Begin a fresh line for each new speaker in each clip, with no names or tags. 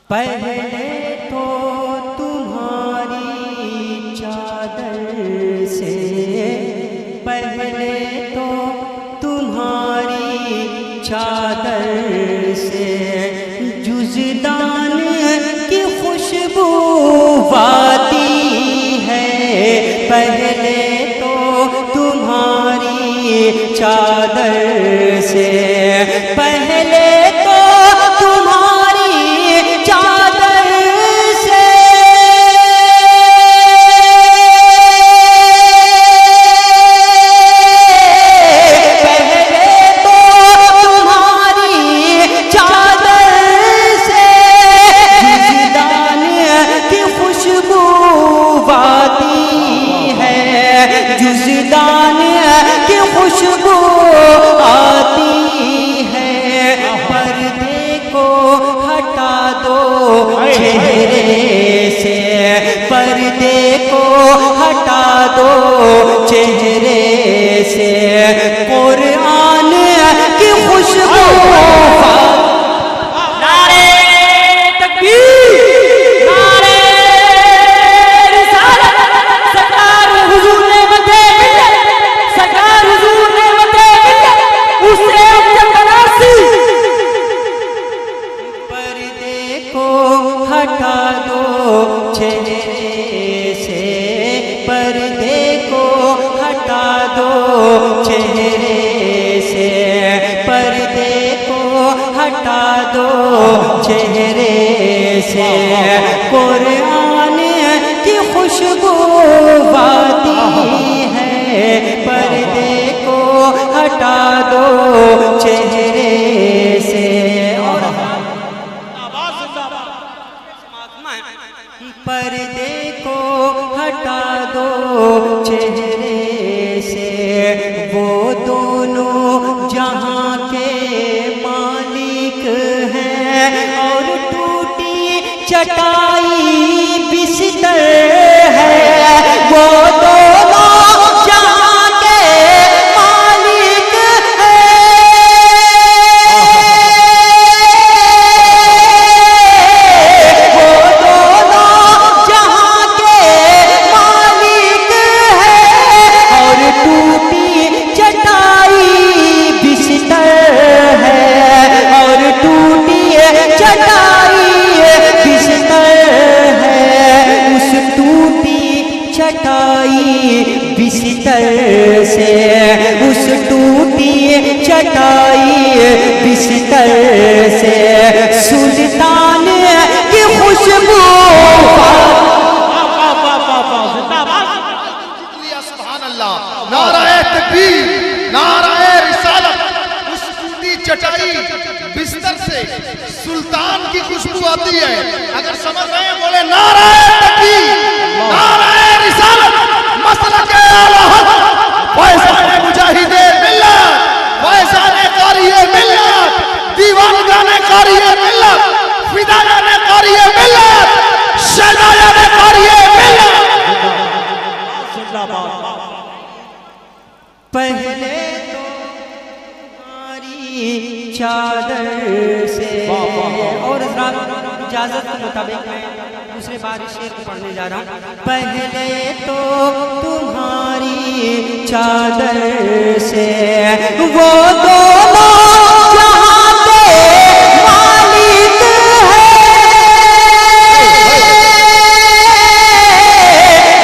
پہلے تو تمہاری چادر سے، پہلے تو تمہاری چادر سے جزدان کی خوشبو آتی ہے، پہلے تو تمہاری چادر سے، پہلے تو تمہاری چادر سے پہلے تو تمہاری چادر سے جزدان کی خوشبو آتی ہے، جزدان کی خوشبو آتی ہے، پردے کو ہٹا دو چہرے سے، پردے کو ہٹا دو چہرے سے، قرآن کی خوشبو نعرہ تکبیر، نعرہ رسالت، سرکار حضور نے مدے ملت، سرکار حضور نے مدے ملت، اس سے افضل بناسی، پردے کو ہٹا دو چہرے سے، پردے کو ہٹا دو چہرے سے، پردے کو ہٹا دو چہرے سے، قرآن کی خوشبو آتی ہے، پردے کو ہٹا دو چہرے سے، اور پردے کو ہٹا دو چہرے سے، وہ دونوں جہاں کے مالک ہیں، اور ٹوٹی چٹائی بستر ہے، وہ دونوں جہاں کے مالک ہیں، وہ دونوں جہاں کے مالک ہیں، اور ٹوٹی چٹائی بستر ہے، اور ٹوٹی چٹائی بستر ہے، اس ٹوٹی چٹائی بستر سے، اس ٹوٹی چٹائی بستر سے سلطان کی خوشبو
سبحان اللہ، نعرہ تکبیر، نعرہ رسالت، اس ٹوٹی چٹائی بستر سے سلطان کی خوشبو آتی ہے، اگر سمجھ رہے ہیں بولے نعرہ تکبیر، نعرہ رسالت، مسلک اعلی حق، فیضان مجاہد ملت، فیضان قاری ملت، دیوانگان قاری ملت، فدایان قاری ملت، شہدایان قاری ملت،
پہلے تو تمہاری چادر سے، اور حضرات اجازت کے مطابق میں دوسرے بار اس شعر کو پڑھنے جا رہا ہوں، پہلے تو تمہاری چادر سے، وہ دونوں جہاں کے مالک ہیں،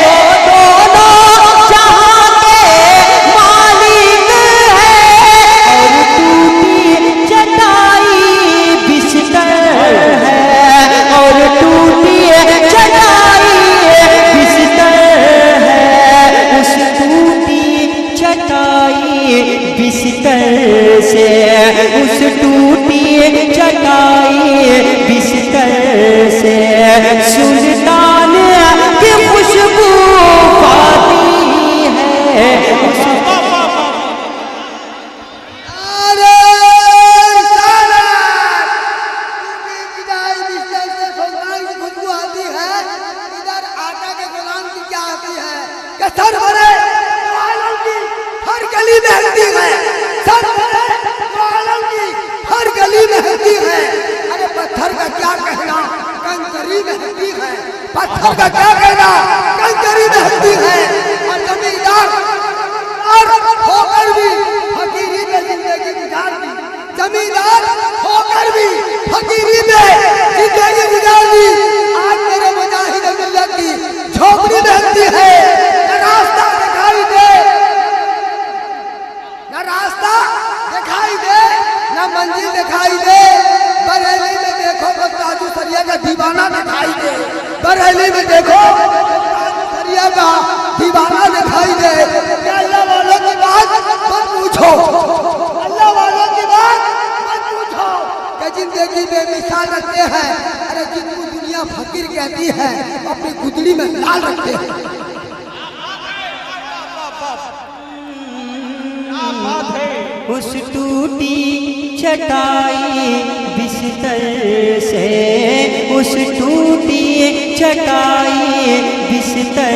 وہ دونوں جہاں کے مالک ہیں، اور ٹوٹی چٹائی بستر ہے، اور ٹوٹی چٹائی بستر ہے، اس ٹوٹی چٹائی بستر سے، اس ٹوٹی چٹائی بستر سے سلطان کی خوشبو آتی ہے،
سر بھرے تو عالم کی ہر گلی میں ہلتی ہے، سر بھرے تو عالم کی ہر گلی میں ہلتی ہے، ارے پتھر کا کیا کہنا، कंकरी में हड्डी है, पत्थर का क्या कहना, कंकरी में हड्डी है। और जमींदार और होकर भी फकीरी में जिंदगी गुजार दी, जमींदार होकर भी फकीरी में जिंदगी गुजार दी। आज मेरे मुजाहिद मिल्लत की झोपड़ी बहती है, न रास्ता दिखाई दे, न रास्ता दिखाई दे, न मंजिल दिखाई दे। बरेली में देखो तो ताजू सरिया का दीवाना दिखाई दे, बरेली में देखो ताजू सरिया का दीवाना दिखाई दे। अल्लाह वालों की बात मत पूछो, अल्लाह वालों की बात मत पूछो कि जिंदगी में मिसाल रखते हैं। अरे जिनको दुनिया फकीर कहती है अपनी गुदड़ी में लाल रखते हैं।
उस टूटी चटाई बिस्तर से, उस टूटी चटाई बिस्तर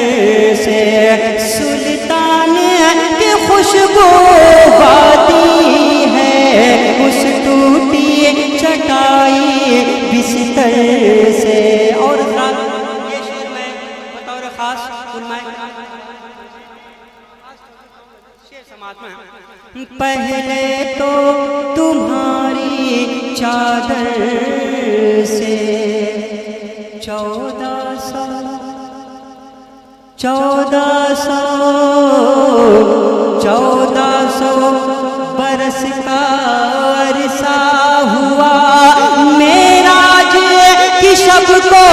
से सुल्तान की खुशबू आती है। उस टूटी चटाई बिस्तर से। और ये शेर मैं बतौर खास शेर समाज में, पहले तो तुम्हारी चादर से 1400 बरस का अरसा हुआ, मेराज की शब को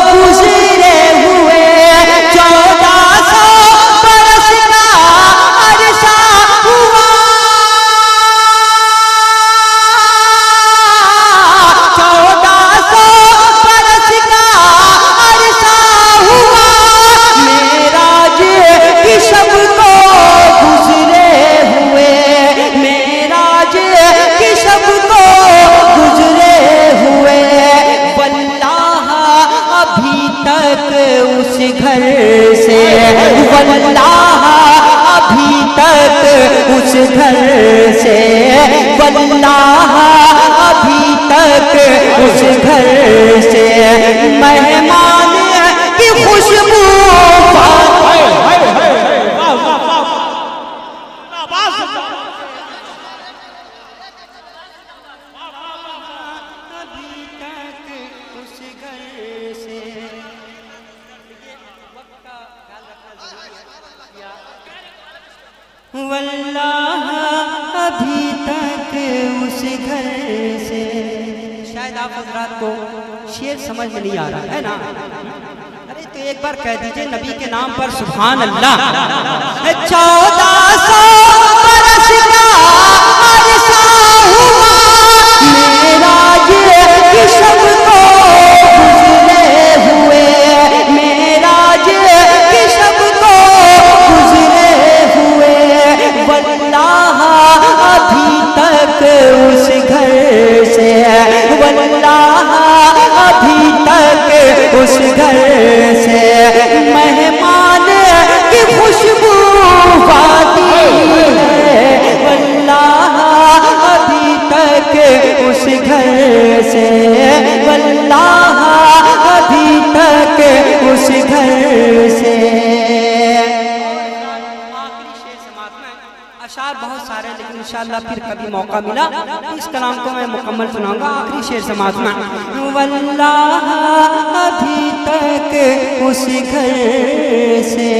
गुजरे हुए। 1400 बरस का अरसा हुआ, 1400 बरस का अरसा हुआ, मेराज की शब को गुजरे हुए, मेराज की शब को गुजरे हुए। वल्लाह अभी तक उस घर से, वल्लाह अभी तक उस घर से, वल्लाह अभी तक उस घर से मेहमान की खुशबू वल्लाह अभी तक उस घर से। शायद आप हजरात को शेर समझ में नहीं आ रहा है ना? अरे तो एक बार कह दीजिए नबी के नाम पर सुभान अल्लाह। 1400 बरस का अरसा हुआ, मेराज की शब को गुजरे हुए, मेराज की शब को गुजरे हुए। वल्लाह अभी तक उस घर से, वल्लाह अभी तक उस घर से मेहमान की खुशबू आती है। वल्लाह अभी तक उस घर से, वल्लाह अभी तक उस घर से। अशार बहुत सारे, लेकिन इंशाअल्लाह फिर कभी मौका मिला इस कलाम को मैं मुकम्मल सुनाऊंगा। आखिरी शेर समाज में, वल्लाह अभी तक उस घर से